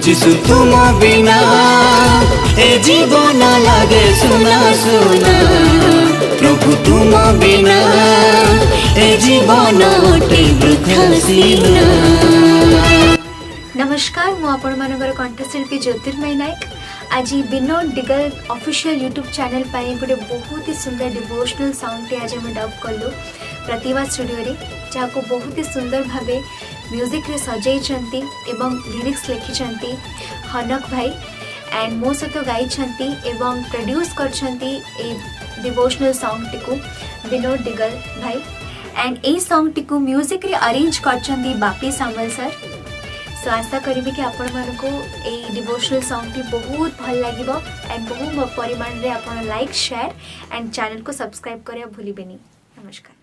जिसु तुम बिना ए जीवन लागे सुना सुना। प्रभु तुम बिना ए जीवन अटे वृथा सीना। नमस्कार, मु आपण मानकर कंठशिल्पी ज्योतिर्मय नायक। आज विनोद डिगल ऑफिशियल यूट्यूब चैनल पाई गोटे बहुत ही सुंदर डिवोशनल सॉन्ग टे आज मैं डब कलु प्रतिभा स्टूडियो रे, जहाँ को बहुत ही सुंदर भावे म्यूजिक रे सजाई एवं लिरिक्स लिखिं हनक भाई एंड मो सहित गाई एवं प्रोड्यूस कर डिवोशनल सॉन्ग टी विनोद डिगल भाई and a song T music रे अरेंज कर बापी सामल सर। सो आशा करी कि आपण मानको ए डिवोशनल सॉन्ग टी बहुत भल लागिबो एंड बहु परिमाण रे आपण लाइक शेयर एंड चैनल को सब्सक्राइब करिया भूलिबेनी। नमस्कार।